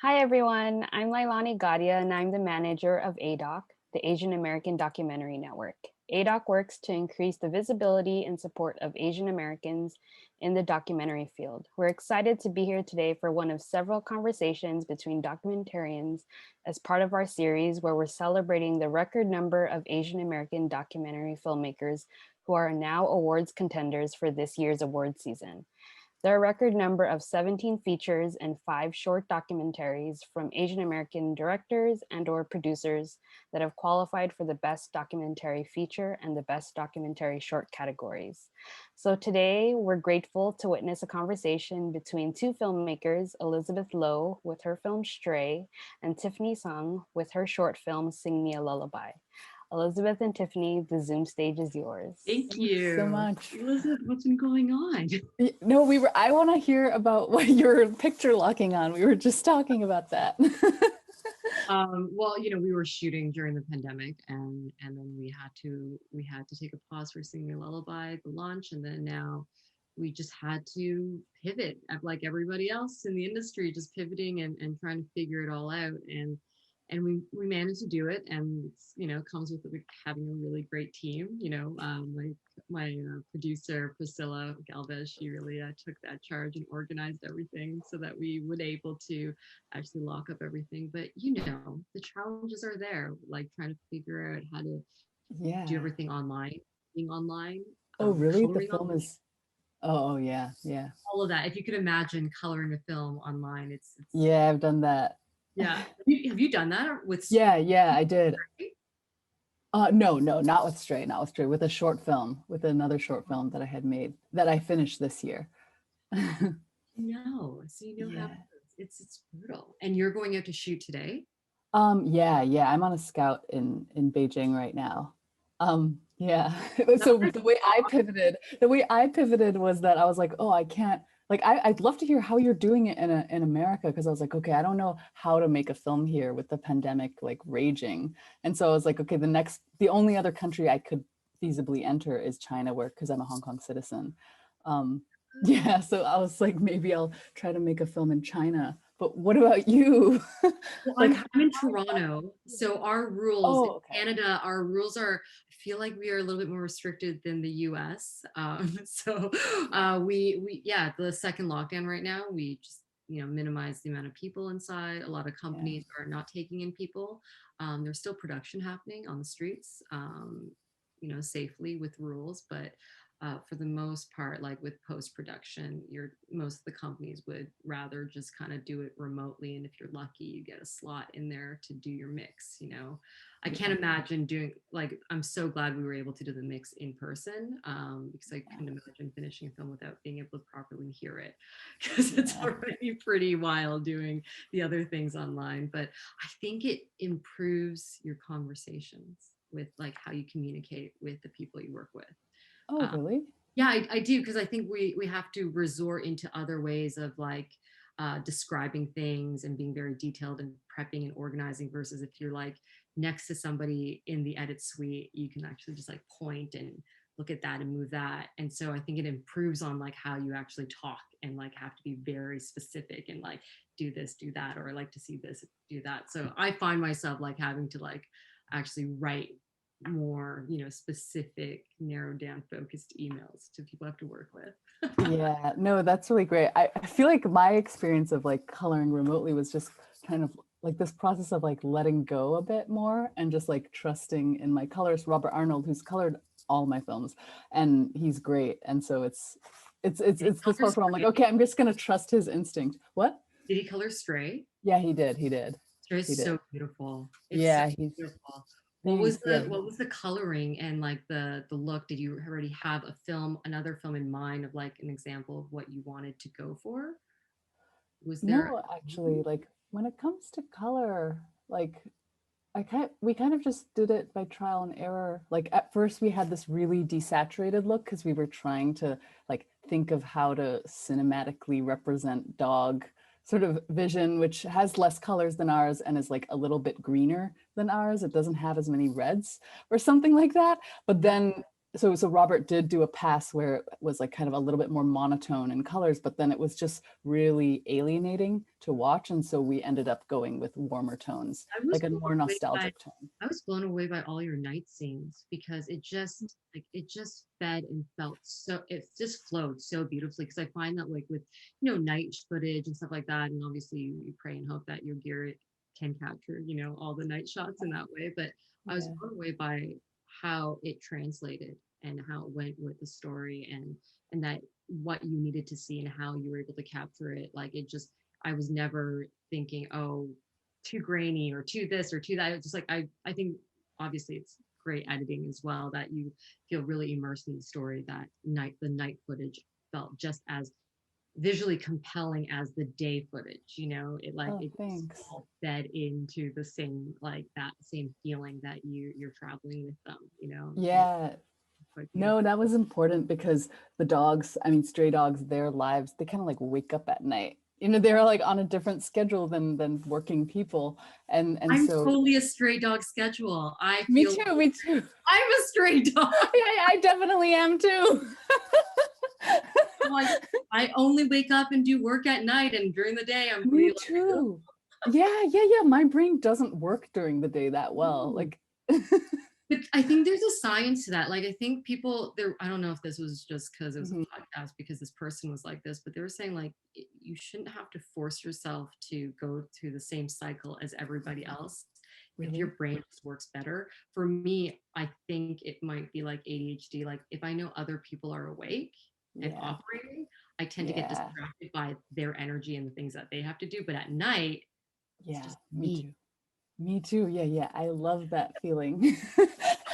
Hi, everyone. I'm Lailani Gadia, and I'm the manager of ADOC, the Asian American Documentary Network. ADOC works to increase the visibility and support of Asian Americans in the documentary field. We're excited to be here today for one of several conversations between documentarians as part of our series where we're celebrating the record number of Asian American documentary filmmakers who are now awards contenders for this year's award season. There are a record number of 17 features and 5 short documentaries from Asian American directors and or producers that have qualified for the Best Documentary Feature and the Best Documentary Short categories. So today, we're grateful to witness a conversation between two filmmakers, Elizabeth Lowe with her film Stray, and Tiffany Hsiung with her short film Sing Me a Lullaby. Elizabeth and Tiffany, the Zoom stage is yours. Thank Thanks you so much. Elizabeth, what's been going on? No, I want to hear about what you're picture locking on. We were just talking about that. Well, we were shooting during the pandemic, and then we had to take a pause for Sing Me a Lullaby, the launch, and then now we just had to pivot, like everybody else in the industry, just pivoting and trying to figure it all out. And we managed to do it, and it's, comes with having a really great team. My producer Priscilla Galvez, she really took that charge and organized everything so that we would able to actually lock up everything. But the challenges are there, like trying to figure out how to Yeah. do everything online, being online. Oh, really? The Coloring film online, is. Oh, yeah, yeah. all of that. If you could imagine coloring a film online, it's Yeah, I've done that. yeah. Have you done that with? Yeah, I did. No, not with Stray, with a short film, with another short film that I had made that I finished this year. No, so how Yeah. it's brutal. And you're going out to shoot today? Yeah, I'm on a scout in Beijing right now. Yeah. So the way I pivoted was that I was like, oh, I can't, like, I'd love to hear how you're doing it in America, because I was like, okay, I don't know how to make a film here with the pandemic like raging. And so I was like, okay, the only other country I could feasibly enter is China, because I'm a Hong Kong citizen. Yeah, so I was like, maybe I'll try to make a film in China. But what about you? Well, Like, I'm in Toronto, so our rules in oh, okay. Canada, our rules are, I feel like we are a little bit more restricted than the US. So yeah, the second lockdown right now, we just, minimize the amount of people inside. A lot of Yeah. companies are not taking in people. There's still production happening on the streets, safely with rules, but for the most part, like with post-production, most of the companies would rather just kind of do it remotely. And if you're lucky, you get a slot in there to do your mix. I can't imagine doing, like, I'm so glad we were able to do the mix in person, because I couldn't imagine finishing a film without being able to properly hear it, because it's already pretty wild doing the other things online. But I think it improves your conversations with, like, how you communicate with the people you work with. Oh, really? Yeah, I do, because I think we have to resort into other ways of, like, describing things and being very detailed and prepping and organizing, versus if you're like next to somebody in the edit suite, you can actually just like point and look at that and move that. And so I think it improves on like how you actually talk and like have to be very specific and like do this, do that, or I like to see this, do that. So I find myself like having to like actually write more, specific, narrowed down, focused emails to people I have to work with. Yeah, no, that's really great. I feel like my experience of like coloring remotely was just kind of like this process of like letting go a bit more and just like trusting in my colorist, Robert Arnold, who's colored all my films, and he's great. And so it's this part where I'm like, okay, I'm just gonna trust his instinct. What? Did he color Stray? Yeah, he did. Stray He is did. so beautiful. It's so Yeah, beautiful. thanks. Yeah. What was the coloring and like the look? Did you already have another film in mind of like an example of what you wanted to go for? Was there? No, actually, like when it comes to color, like we kind of just did it by trial and error. Like at first we had this really desaturated look because we were trying to like think of how to cinematically represent dog sort of vision, which has less colors than ours and is like a little bit greener than ours. It doesn't have as many reds or something like that. But then so Robert did do a pass where it was like kind of a little bit more monotone in colors, but then it was just really alienating to watch. And so we ended up going with warmer tones, I was like a blown more away by nostalgic tone. I was blown away by all your night scenes because it just fed and felt so it just flowed so beautifully because I find that like with night footage and stuff like that, and obviously you pray and hope that your gear can capture all the night shots in that way, but I was Yeah. blown away by how it translated and how it went with the story and that what you needed to see and how you were able to capture it. Like it just I was never thinking, oh, too grainy or too this or too that. It's just like I think obviously it's great editing as well that you feel really immersed in the story. That the night footage felt just as visually compelling as the day footage. It like Oh, it just thanks. all fed into the same like that same feeling that you're traveling with them. So Yeah. quite beautiful. No, that was important because the dogs, I mean, stray dogs, their lives, they kind of like wake up at night. They're like on a different schedule than working people. And I'm so totally a stray dog schedule. I me feel too, me too. I'm a stray dog. Yeah, I definitely am too. Like I only wake up and do work at night, and during the day I'm Me pretty like, "Ugh." too. Yeah. My brain doesn't work during the day that well. No. Like, But I think there's a science to that. Like I think people there. I don't know if this was just because it was a mhm, podcast because this person was like this, but they were saying like you shouldn't have to force yourself to go through the same cycle as everybody else. If your really? brain just works better. For me, I think it might be like ADHD. Like if I know other people are awake and Yeah. operating, I tend to get Yeah. distracted by their energy and the things that they have to do. But at night, it's Yeah. just Me me. too. Me too. Yeah. I love that feeling.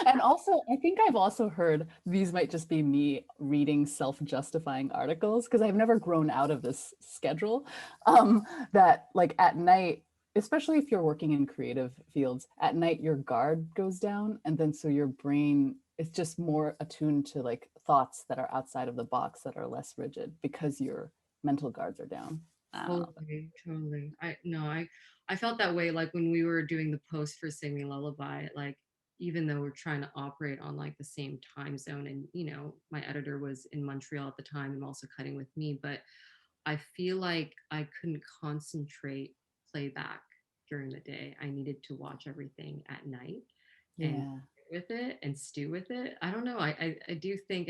And also, I think I've also heard these might just be me reading self-justifying articles because I've never grown out of this schedule. That like at night, especially if you're working in creative fields, at night your guard goes down, and then so your brain is just more attuned to like thoughts that are outside of the box that are less rigid because your mental guards are down. I don't know. Totally, totally. I felt that way like when we were doing the post for Sing Me Lullaby, like even though we're trying to operate on like the same time zone and my editor was in Montreal at the time and also cutting with me, but I feel like I couldn't concentrate playback during the day. I needed to watch everything at night and Yeah. sit with it and stew with it. I don't know. I do think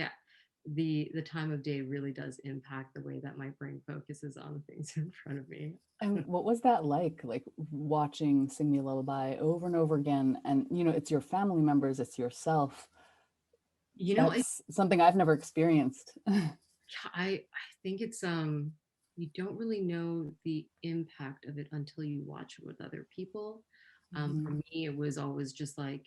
the time of day really does impact the way that my brain focuses on the things in front of me. And what was that like watching Sing Me a Lullaby over and over again? And it's your family members, it's yourself. You know, That's something I've never experienced. I think it's you don't really know the impact of it until you watch it with other people. For Mhm. me, it was always just like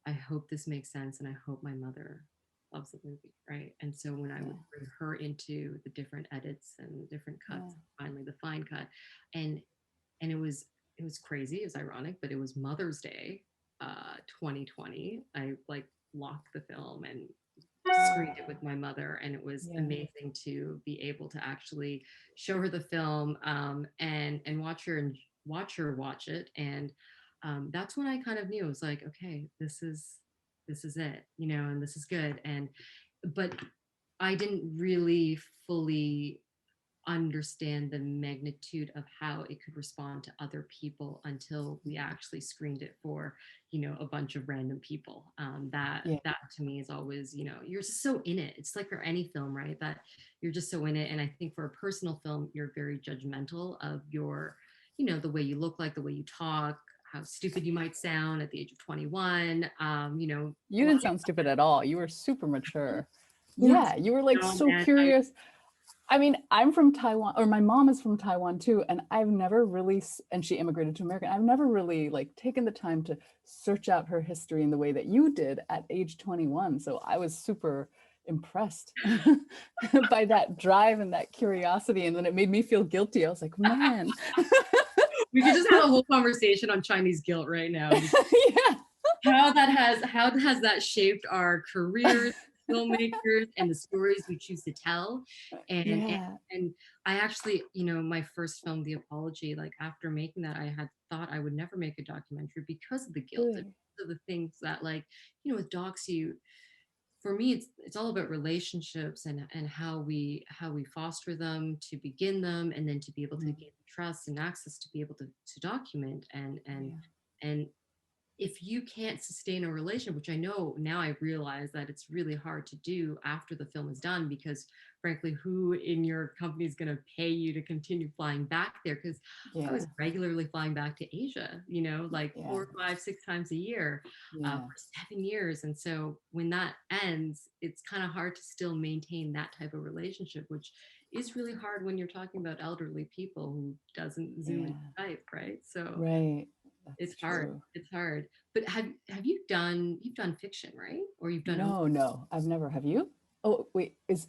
I hope this makes sense and I hope my mother loves the movie, right? And so when I would Yeah, bring her into the different edits and different yeah, cuts, finally the fine cut, and it was crazy, it was ironic, but it was Mother's Day, 2020. I like locked the film and screened it with my mother, and it was yeah, amazing to be able to actually show her the film and watch her watch it, and that's when I kind of knew it was like, okay, this is it, and this is good, and but I didn't really fully understand the magnitude of how it could respond to other people until we actually screened it for a bunch of random people. that yeah, that to me is always, you're just so in it. It's like for any film, right, that you're just so in it. And I think for a personal film you're very judgmental of your, the way you look, like the way you talk, how stupid you might sound at the age of 21. A You lot didn't sound stupid at all. You were super of mature. well, Yeah, you were like no, so man, curious. I mean, I'm from Taiwan, or my mom is from Taiwan too, and I've never really, and she immigrated to America. I've never really like taken the time to search out her history in the way that you did at age 21. So I was super impressed by that drive and that curiosity, and then it made me feel guilty. I was like, man, we could just have a whole conversation on Chinese guilt right now. yeah, How has that shaped our careers, filmmakers, and the stories we choose to tell. and and, yeah, and I actually, my first film, The Apology, like after making that I had thought I would never make a documentary because of the guilt and really, because of the things that, like, with docs, for me, it's all about relationships and how we foster them to begin them, and then to be able to gain trust and access to be able to document and if you can't sustain a relationship, which I know now I realize that it's really hard to do after the film is done, because frankly, who in your company is going to pay you to continue flying back there? Because I was regularly flying back to Asia, you know, like 4, 5, 6 times a year for 7 years. And so when that ends, it's kind of hard to still maintain that type of relationship, which is really hard when you're talking about elderly people who doesn't Zoom and Skype, right? So it's hard. True. It's hard. But have you done, you've done fiction, right? Or you've done No, I've never. Have you? Oh wait, is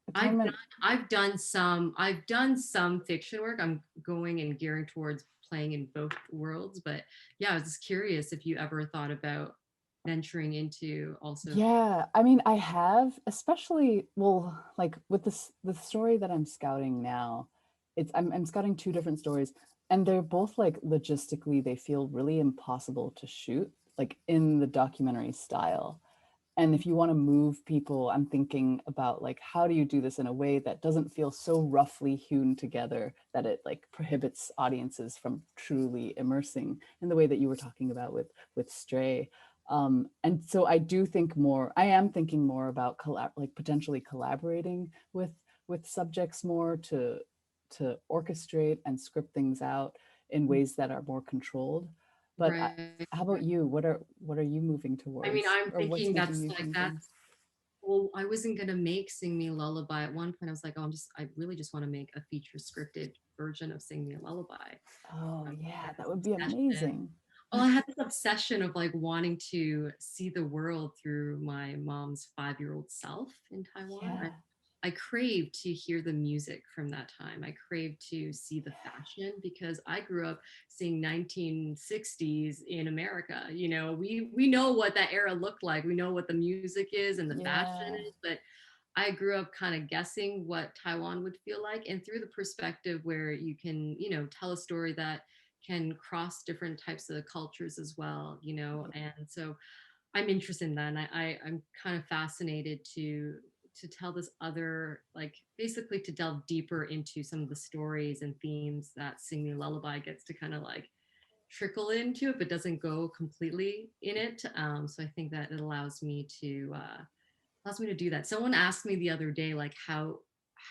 atonement? I've done some fiction work. I'm going and gearing towards playing in both worlds. But yeah, I was just curious if you ever thought about venturing into also. Yeah, I mean, I have, especially, well, like with the story that I'm scouting now, I'm scouting two different stories, and they're both like logistically, they feel really impossible to shoot, like in the documentary style. And if you want to move people, I'm thinking about like, how do you do this in a way that doesn't feel so roughly hewn together that it like prohibits audiences from truly immersing in the way that you were talking about with Stray. And so I am thinking more about like potentially collaborating with subjects more to orchestrate and script things out in ways that are more controlled. But Right. how about you? What are you moving towards? I mean, I'm Or what's thinking making that's you like think that. Well, I wasn't gonna make Sing Me a Lullaby. At one point, I was like, oh, I really just want to make a feature scripted version of Sing Me a Lullaby. Oh I yeah, had that this would be obsession. amazing. Well, I had this obsession of like wanting to see the world through my mom's 5-year-old self in Taiwan. Yeah. I craved to hear the music from that time. I craved to see the fashion because I grew up seeing 1960s in America. You know, we know what that era looked like. We know what the music is and the fashion Yeah. is, but I grew up kind of guessing what Taiwan would feel like, and through the perspective where you can, you know, tell a story that can cross different types of cultures as well, you know. And so I'm interested in that. And I'm kind of fascinated to tell this other, like basically to delve deeper into some of the stories and themes that Sing Me a Lullaby gets to kind of like trickle into it, but doesn't go completely in it. So I think that it allows me to do that. Someone asked me the other day, like, how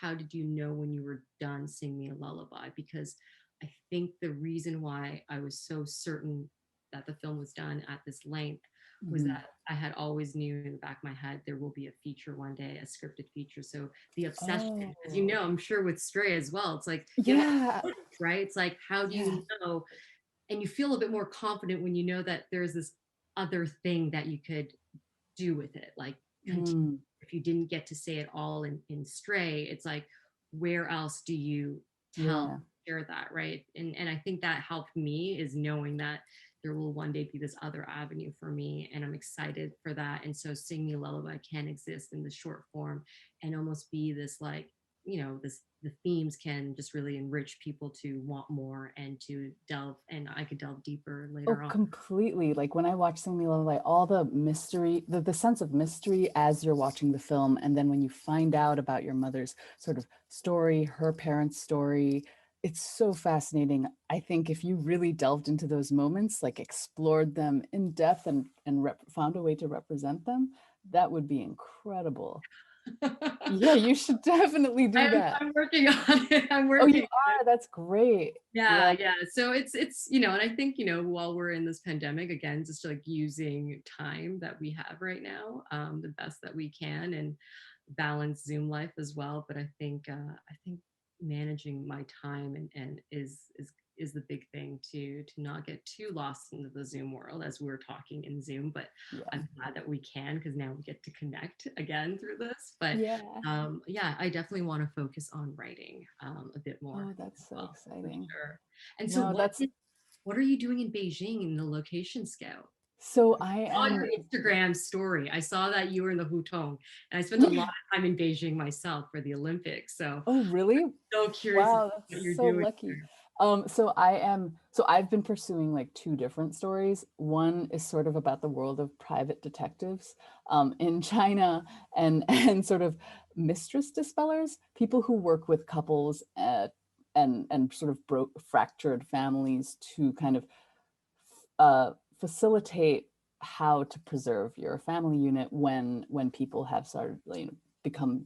did you know when you were done Sing Me a Lullaby? Because I think the reason why I was so certain that the film was done at this length was that I had always knew in the back of my head there will be a feature one day, a scripted feature. So the obsession, as you Oh know, I'm sure with Stray as well, it's like you have yeah. all the right? It's like, how do Yeah. you know? And you feel a bit more confident when you know that there's this other thing that you could do with it, like continue. Mm, If you didn't get to say it all in Stray, it's like, where else do you tell yeah. share that, right? And I think that helped me, is knowing that there will one day be this other avenue for me, and I'm excited for that. And so Sing Me a Lullaby can exist in the short form and almost be this, like, you know, this, the themes can just really enrich people to want more and to delve, and I could delve deeper Oh, later on. completely. Like when I watch Sing Me Lullaby, all the mystery, the sense of mystery as you're watching the film, and then when you find out about your mother's sort of story, her parents' story, it's so fascinating. I think if you really delved into those moments, like explored them in depth and found a way to represent them, that would be incredible. Yeah, you should definitely do that. I'm working on it. I'm Oh, you working. are? That's great. Yeah, Yeah. yeah. So it's you know, and I think, you know, while we're in this pandemic, again, just like using time that we have right now, the best that we can, and balance Zoom life as well. But I think managing my time and is the big thing, to not get too lost into the Zoom world as we're talking in Zoom. But Yeah. I'm glad that we can, because now we get to connect again through this. But Yeah. yeah, I definitely want to focus on writing a bit more Oh, that's as so well, for exciting. sure. And so, No, that's what are you doing in Beijing in the location scout? so I I saw am. your Instagram story. I saw that you were in the Hutong, and I spent a lot of time in Beijing myself for the Olympics. So Oh, really? so curious Wow, what that's you're so doing lucky. there. So I've been pursuing like two different stories. One is sort of about the world of private detectives in China, and sort of mistress dispellers, people who work with couples and sort of fractured families to kind of facilitate how to preserve your family unit when people have started, you know, become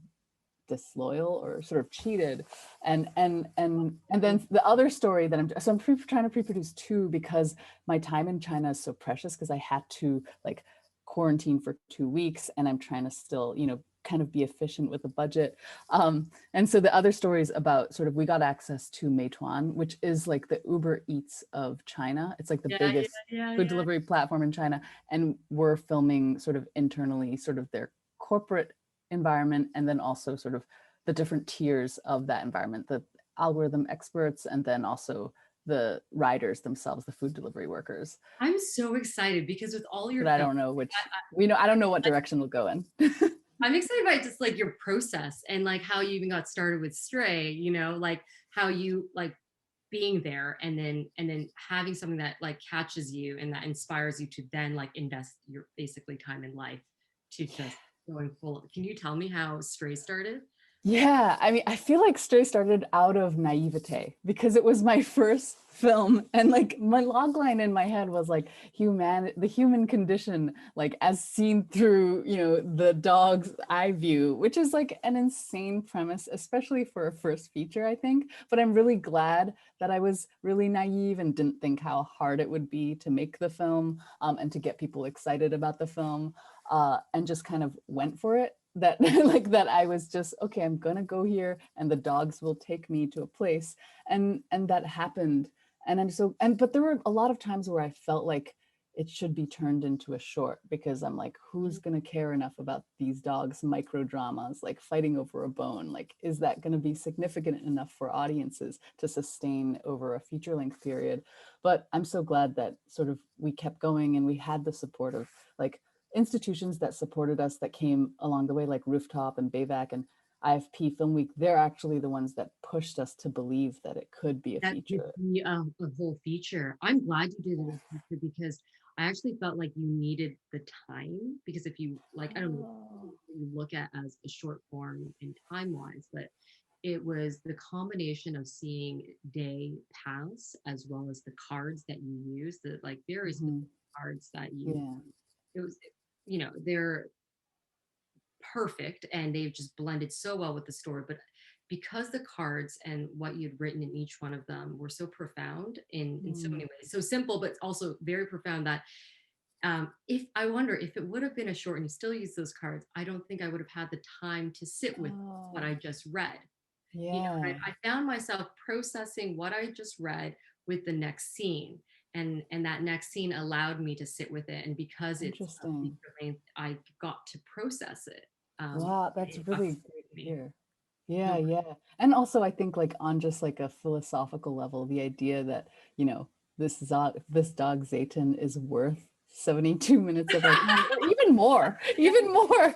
disloyal or sort of cheated. And then the other story that I'm trying to pre-produce two, because my time in China is so precious, because I had to like quarantine for 2 weeks, and I'm trying to still, you know, kind of be efficient with the budget. And so the other story is about sort of, we got access to Meituan, which is like the Uber Eats of China. It's like the Yeah, biggest food yeah. delivery platform in China. And we're filming sort of internally, sort of their corporate environment, and then also sort of the different tiers of that environment, the algorithm experts, and then also the riders themselves, the food delivery workers. I'm so excited because with all your But I films, don't know I don't know what direction we'll go in. I'm excited about just like your process and like how you even got started with Stray, you know, like how you like being there and then having something that like catches you and that inspires you to then like invest your basically time in life to just going full. Can you tell me how Stray started? Yeah, I mean, I feel like Stray started out of naivete because it was my first film, and like my logline in my head was like the human condition, like as seen through, you know, the dog's eye view, which is like an insane premise, especially for a first feature, I think. But I'm really glad that I was really naive and didn't think how hard it would be to make the film, and to get people excited about the film, and just kind of went for it. That like that I was just, okay, I'm gonna go here and the dogs will take me to a place. And that happened. And I'm so, and but there were a lot of times where I felt like it should be turned into a short, because I'm like, who's gonna care enough about these dogs micro dramas, like fighting over a bone? Like, is that gonna be significant enough for audiences to sustain over a feature length period? But I'm so glad that sort of we kept going, and we had the support of like institutions that supported us, that came along the way, like Rooftop and Bayvac and IFP Film Week. They're actually the ones that pushed us to believe that it could be a That could feature. be a whole feature. I'm glad you did it as a feature because I actually felt like you needed the time because if you like, I don't know Oh, what you look at as a short form in time wise, but it was the combination of seeing day pass as well as the cards that you use, the like very specific mhm. cards that you, Yeah. it was, you know, they're perfect and they've just blended so well with the story. But because the cards and what you'd written in each one of them were so profound in so many Mm. ways, so simple, but also very profound that if I wonder if it would have been a short and you still use those cards, I don't think I would have had the time to sit with what Oh, I just read. You know, yeah. I found myself processing what I just read with the next scene. And that next scene allowed me to sit with it. And because it's a Interesting. feature length, I got to process it. Wow, that's It got to really sit great with to me. hear. Yeah, No, yeah. And also I think like on just like a philosophical level, the idea that, you know, this dog Zayton is worth 72 minutes of our time, or even more, yeah, even more.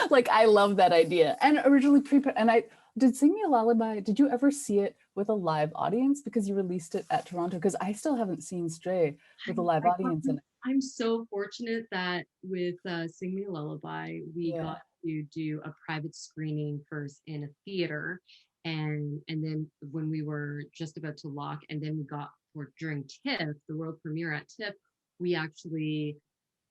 Like I love that idea. And originally and I did Sing Me a Lullaby. Did you ever see it with a live audience? Because you released it at Toronto. Because I still haven't seen Stray with a live audience. And I'm so fortunate that with Sing Me a Lullaby, we got yeah. to do a private screening first in a theater. And then when we were just about to lock, and then we got for during TIFF, the world premiere at TIFF, we actually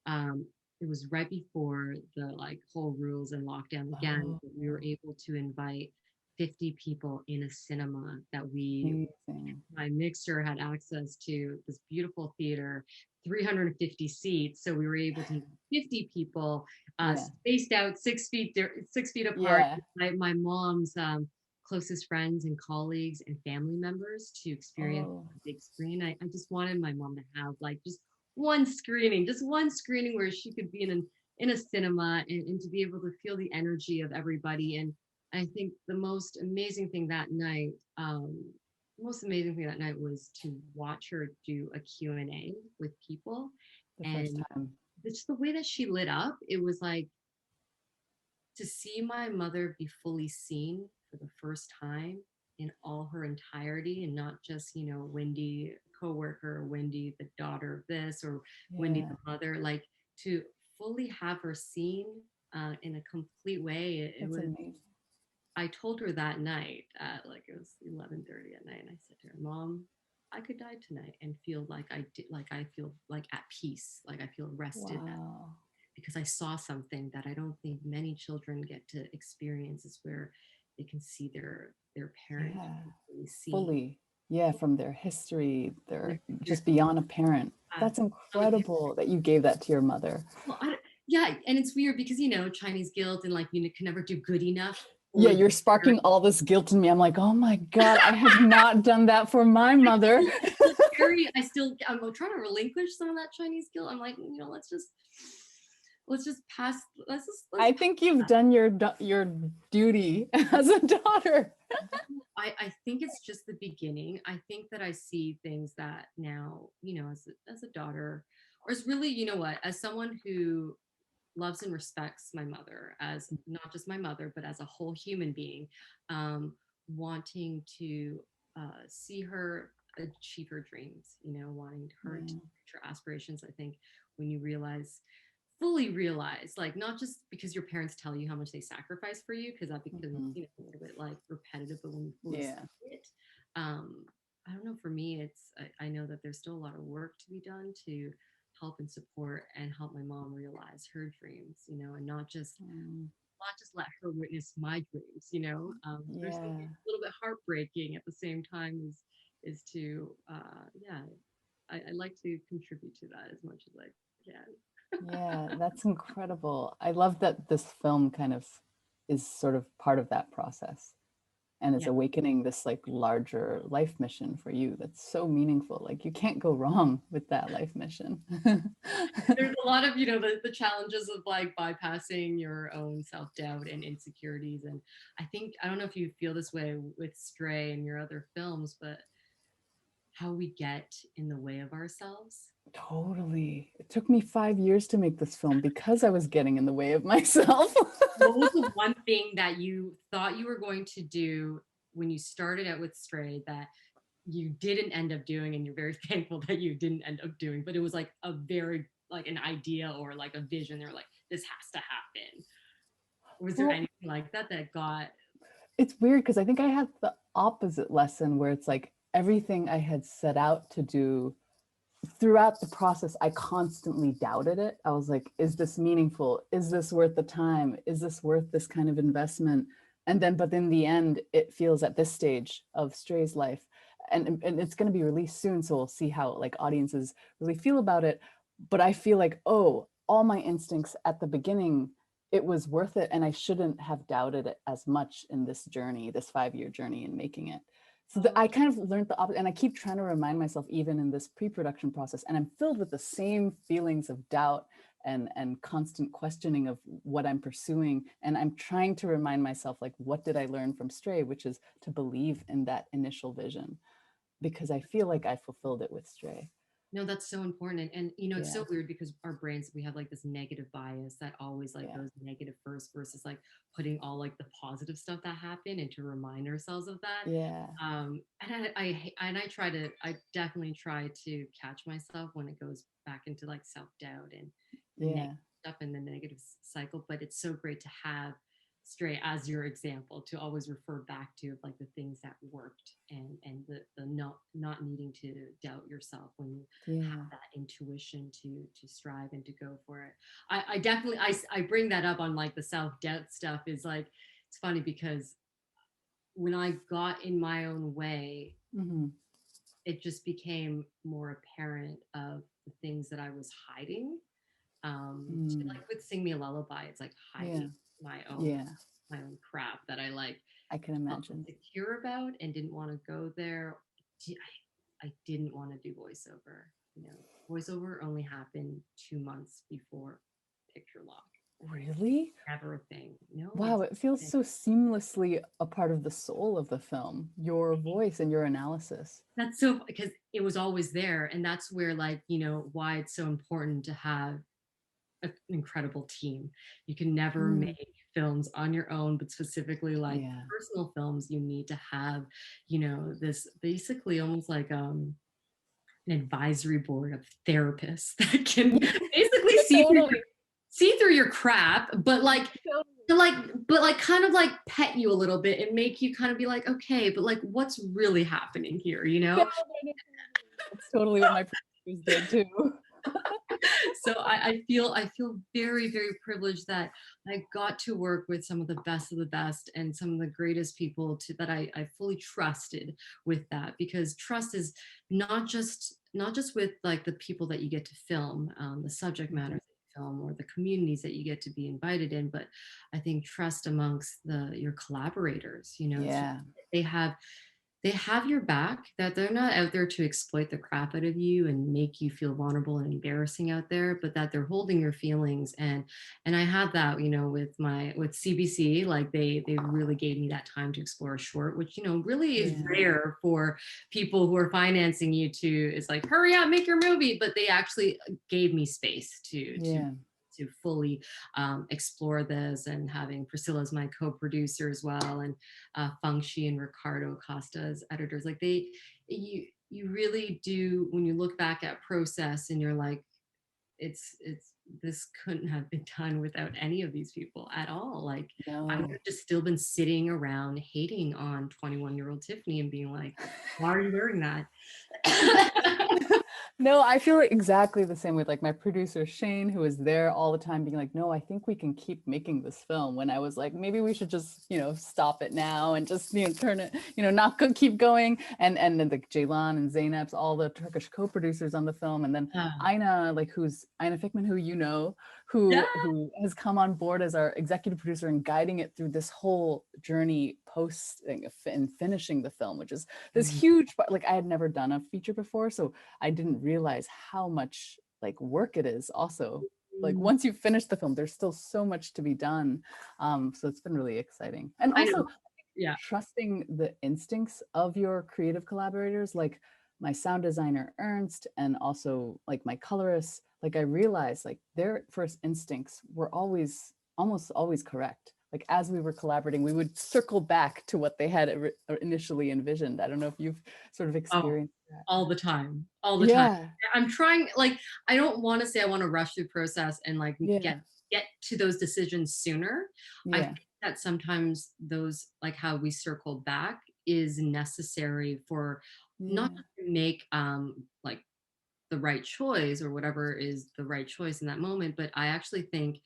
um, it was right before the like whole rules and lockdown again, Oh, but we were able to invite 50 people in a cinema that we amazing. my mixer had access to this beautiful theater, 350 seats. So we were able to have 50 people Yeah. spaced out 6 feet apart. Yeah. My mom's closest friends and colleagues and family members to experience Oh, the big screen. I just wanted my mom to have like just one screening where she could be in a cinema and to be able to feel the energy of everybody. And I think the most amazing thing that night was to watch her do a Q&A with people. the first And time. just the way that she lit up, it was like to see my mother be fully seen for the first time. in all her entirety, and not just, you know, Wendy coworker, or Wendy the daughter of this, or Wendy Yeah, the mother, like to fully have her seen in a complete way. It that's was, amazing. I told her that night at like, it was 11:30 at night, and I said to her, Mom, I could die tonight and feel like I did, like I feel like at peace, like I feel rested, Wow. because I saw something that I don't think many children get to experience, is where they can see their parent Yeah, really seen. fully. Yeah, from their history, Their, they're their, just beyond a parent. That's incredible that you gave that to your mother. well, yeah, and it's weird because, you know, Chinese guilt, and like you can never do good enough Yeah, for you're the sparking all this guilt in me. I'm like, oh my God, I have not done that for my mother. I'm trying to relinquish some of that Chinese guilt. I'm like, you know, let's just pass, let's I think you've done your duty as a daughter. I think it's just the beginning. I think that I see things that now, you know, as a daughter, or as really, you know what, as someone who loves and respects my mother, as not just my mother, but as a whole human being, wanting to see her achieve her dreams, you know, wanting her to Yeah. reach her aspirations. I think when you fully realize, like, not just because your parents tell you how much they sacrifice for you, because that becomes, Mhm. you know, a little bit like repetitive, but when you fully see Yeah. it, um, I don't know, for me, I know that there's still a lot of work to be done to help and support and help my mom realize her dreams, you know, and Mm, not just let her witness my dreams, you know. There's going to be yeah. a little bit heartbreaking at the same time, is to yeah, I like to contribute to that as much as I can. Yeah, that's incredible. I love that this film kind of is sort of part of that process and is Yeah. awakening this like larger life mission for you. That's so meaningful. Like you can't go wrong with that life mission. There's a lot of, you know, the challenges of like bypassing your own self-doubt and insecurities. And I think, I don't know if you feel this way with Stray and your other films, but how we get in the way of ourselves. Totally. It took me 5 years to make this film because I was getting in the way of myself. What was the one thing that you thought you were going to do when you started out with Stray that you didn't end up doing, and you're very thankful that you didn't end up doing, but it was like a very, like an idea or like a vision, they're like, this has to happen? Was there Well, anything like that that got? it's weird because I think I had the opposite lesson where it's like everything I had set out to do throughout the process, I constantly doubted it. I was like, is this meaningful? Is this worth the time? Is this worth this kind of investment? And then, but in the end, it feels at this stage of Stray's life, and it's going to be released soon. So we'll see how like audiences really feel about it. But I feel like, oh, all my instincts at the beginning, it was worth it. And I shouldn't have doubted it as much in this journey, this 5-year journey in making it. So I kind of learned the opposite, and I keep trying to remind myself, even in this pre-production process, and I'm filled with the same feelings of doubt and constant questioning of what I'm pursuing. And I'm trying to remind myself, like, what did I learn from Stray, which is to believe in that initial vision, because I feel like I fulfilled it with Stray. No, that's so important. And you know, it's Yeah, so weird because our brains, we have like this negative bias that always like yeah, goes negative first, versus like putting all like the positive stuff that happened, and to remind ourselves of that. yeah, I definitely try to catch myself when it goes back into like self-doubt and the yeah, negative stuff and the negative cycle. But it's so great to have Stray as your example, to always refer back to, like, the things that worked, and the not needing to doubt yourself when you yeah. have that intuition to strive and to go for it. I definitely, I bring that up on like the self-doubt stuff, is like, it's funny because when I got in my own way, Hmm. it just became more apparent of the things that I was hiding. Mm, Like with Sing Me a Lullaby, it's like yeah, hiding my own yeah, my own crap that I like I can felt imagine. insecure about and didn't want to go there. I didn't want to do voiceover. You know, voiceover only happened 2 months before picture lock. Really? Never a thing. No, Wow, it feels so seamlessly a part of the soul of the film, your voice and your analysis. that's so, because it was always there, and that's where, like, you know, why it's so important to have an incredible team. You can never Mm, make films on your own, but specifically like Yeah. personal films, you need to have, this basically almost like an advisory board of therapists that can basically Totally. see through your crap, but like kind of like pet you a little bit and make you kind of be like, okay, but like what's really happening here, Yeah, that's totally what my producers did too. So I feel very, very privileged that I got to work with some of the best and some of the greatest people that I fully trusted with that, because trust is not just with like the people that you get to film, the subject matter that you film, or the communities that you get to be invited in, but I think trust amongst your collaborators, Yeah. they have they have your back, that they're not out there to exploit the crap out of you and make you feel vulnerable and embarrassing out there, but that they're holding your feelings. And I had that, with CBC, like they really gave me that time to explore a short, which really is Yeah. rare for people who are financing you to, is like, hurry up, make your movie. But they actually gave me space to fully explore this, and having Priscilla as my co-producer as well, and Feng Shi and Ricardo Costa as editors. Like you really do, when you look back at process and you're like, it's this couldn't have been done without any of these people at all. Like I would No. have just still been sitting around hating on 21-year-old Tiffany and being like, why are you wearing that? No, I feel exactly the same with like my producer Shane, who was there all the time being like, no, I think we can keep making this film, when I was like, maybe we should just, stop it now and just, turn it, not keep going. And then like Ceylan and Zeynep's, all the Turkish co-producers on the film. And then Ayna, like who's Ayna Fikman, who Yeah. who has come on board as our executive producer and guiding it through this whole journey posting and finishing the film, which is this huge part. Like I had never done a feature before, so I didn't realize how much like work it is also. Like once you finish the film, there's still so much to be done. So it's been really exciting. And I also know. Yeah. trusting the instincts of your creative collaborators, like my sound designer Ernst, and also like my colorists. Like I realized like their first instincts were almost always correct. Like as we were collaborating, we would circle back to what they had initially envisioned. I don't know if you've sort of Oh, experienced that. all the time, all the time. Yeah. I'm trying, like, I don't want to say I want to rush through process and like Yeah. get to those decisions sooner. I Yeah. think that sometimes those, like how we circled back, is necessary for Yeah. not just to make like the right choice or whatever is the right choice in that moment, but I actually think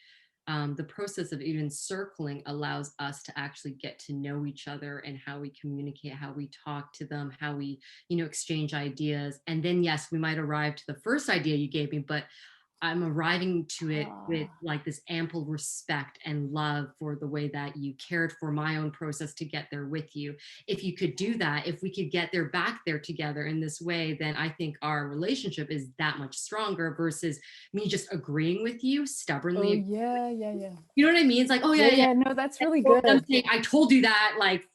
the process of even circling allows us to actually get to know each other, and how we communicate, how we talk to them, how we, exchange ideas. And then, yes, we might arrive to the first idea you gave me, but I'm arriving to it with like this ample respect and love for the way that you cared for my own process to get there with you. If you could do that, if we could get there back there together in this way, then I think our relationship is that much stronger versus me just agreeing with you stubbornly. Oh yeah, yeah, yeah. You know what I mean? It's like, oh Yeah, yeah, yeah. yeah. No, that's really Or them good. saying, I told you that like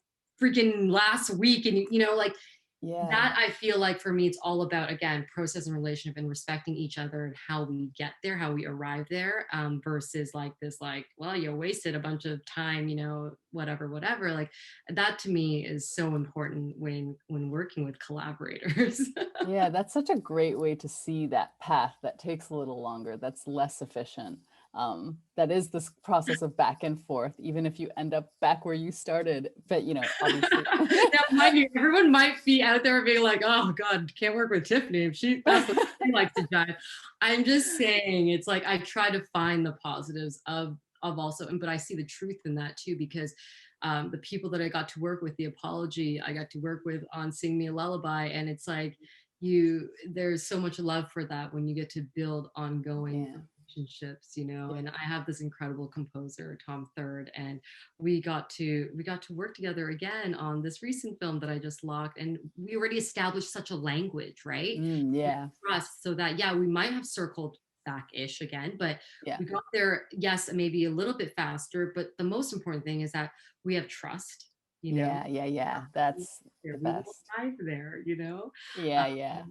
freaking last week, and like Yeah. that. I feel like for me, it's all about, again, process and relationship and respecting each other and how we get there, how we arrive there, versus like this, like, well, you wasted a bunch of time, whatever. Like that to me is so important when working with collaborators. Yeah, that's such a great way to see that path that takes a little longer, that's less efficient. That is this process of back and forth, even if you end up back where you started. But obviously. Now, mind you, everyone might be out there being like, "Oh God, can't work with Tiffany if that's what she likes to drive." I'm just saying, it's like I try to find the positives of also, but I see the truth in that too, because the people that I got to work with, the Apology, I got to work with on Sing Me a Lullaby, and it's like there's so much love for that when you get to build ongoing relationships, and I have this incredible composer, Tom Third, and we got to work together again on this recent film that I just locked, and we already established such a language, right? Yeah. Trust, so that we might have circled back-ish again, but Yeah. we got there, yes, maybe a little bit faster, but the most important thing is that we have trust. Yeah. That's the We will best. arrive there. Yeah.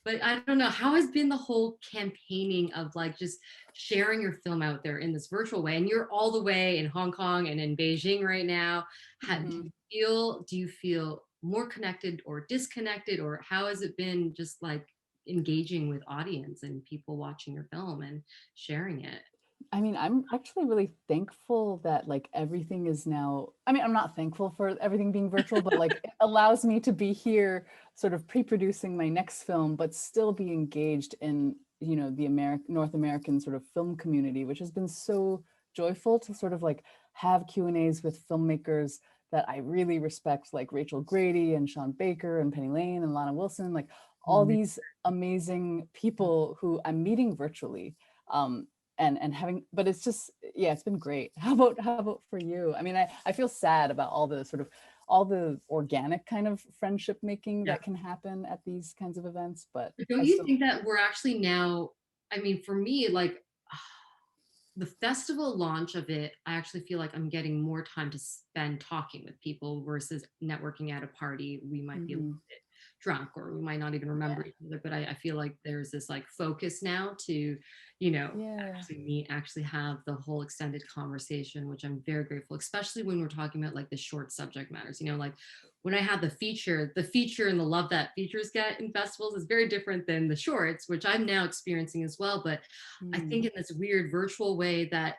But I don't know, how has been the whole campaigning of like just sharing your film out there in this virtual way? And you're all the way in Hong Kong and in Beijing right now. Mhm. Do you feel more connected or disconnected, or how has it been just like engaging with audience and people watching your film and sharing it? I mean, I'm actually really thankful that like everything is now, I mean, I'm not thankful for everything being virtual, but like it allows me to be here sort of pre-producing my next film, but still be engaged in, you know, the North American sort of film community, which has been so joyful to sort of like have Q&As with filmmakers that I really respect, like Rachel Grady and Sean Baker and Penny Lane and Lana Wilson, like all these amazing people who I'm meeting virtually. And having, but it's just, yeah, it's been great. How about for you? I mean, I feel sad about all the sort of all the organic kind of friendship making Yeah. that can happen at these kinds of events, but Don't I you still, think that we're actually now, I mean, for me, like the festival launch of it, I actually feel like I'm getting more time to spend talking with people versus networking at a party. We might be a little mhm, bit drunk or we might not even yeah, remember each other, but I feel like there's this like focus now to, yeah, actually meet, actually have the whole extended conversation, which I'm very grateful, especially when we're talking about like the short subject matters, like when I had the feature and the love that features get in festivals is very different than the shorts, which I'm now experiencing as well. But I mm, think in this weird virtual way that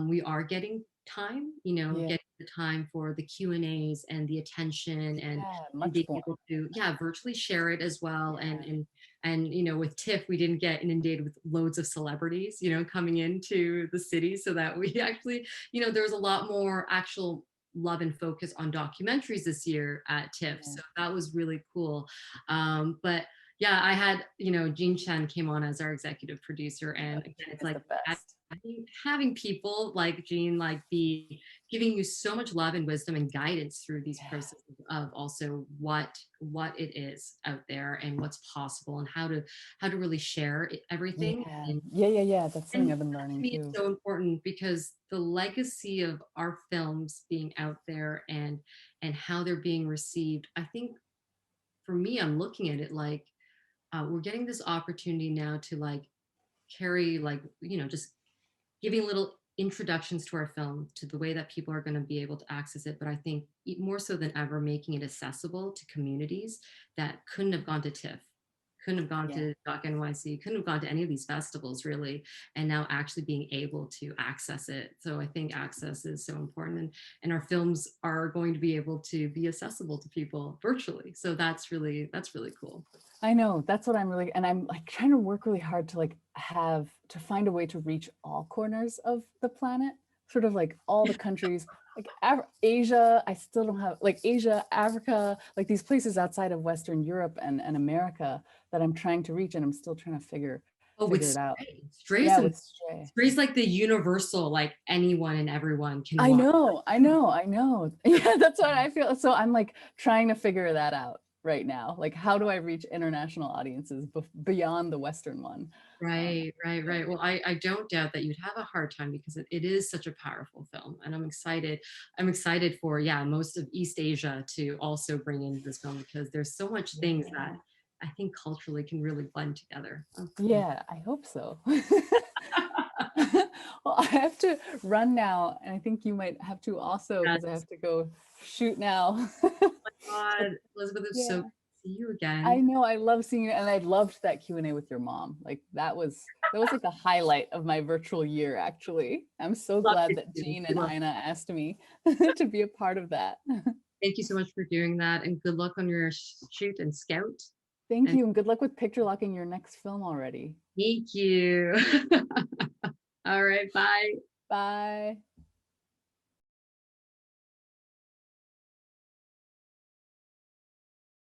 we are getting time, yeah, getting the time for the Q&As and the attention yeah, and much being more, able to, yeah, virtually share it as well. yeah, And with TIFF, we didn't get inundated with loads of celebrities, coming into the city so that we actually, there was a lot more actual love and focus on documentaries this year at TIFF. yeah, So that was really cool. But yeah, I had, Jean Chen came on as our executive producer. yeah, And again, it's is like the best. having people like Jean, like be giving you so much love and wisdom and guidance through these Yeah, processes of also what it is out there and what's possible and how to really share everything. yeah, yeah, that's something And I've been that to learning me is too. so important because the legacy of our films being out there and how they're being received, I think for me, I'm looking at it like we're getting this opportunity now to like carry like just giving little introductions to our film to the way that people are going to be able to access it, but I think more so than ever making it accessible to communities that couldn't have gone to TIFF, couldn't have gone Yeah, to Doc NYC, couldn't have gone to any of these festivals really, and now actually being able to access it. So I think access is so important, and our films are going to be able to be accessible to people virtually. So that's really cool. I know, that's what I'm really, and I'm like trying to work really hard to like have to find a way to reach all corners of the planet, sort of like all the countries, like Asia. I still don't have like Asia, Africa, like these places outside of Western Europe and America that I'm trying to reach, and I'm still trying to Oh, with figure it out. Stray. Stray's Yeah, and with Stray. Stray's like the universal, like anyone and everyone can I watch. know, I know, I know. Yeah, that's what I feel. So I'm like trying to figure that out right now. Like, how do I reach international audiences beyond the Western one? Right, right, Yeah, right. Well, I don't doubt that you'd have a hard time because it is such a powerful film. And I'm excited. I'm excited for, yeah, most of East Asia to also bring into this film because there's so much things that yeah, I think culturally can really blend together. yeah, I hope so. Well, I have to run now, and I think you might have to also because I Yes. have to go shoot now. But God, Elizabeth, it's so yeah, good to see you I again. know I love seeing you, and I loved that Q&A with your mom. Like that was like the highlight of my virtual year, actually. I'm so Love glad it that too. Jean and Ina asked me to be a part of that. Thank you so much for doing that and good luck on your shoot and scout. Thank And you, and good luck with picture locking your next film already. thank you. All right, bye. Bye.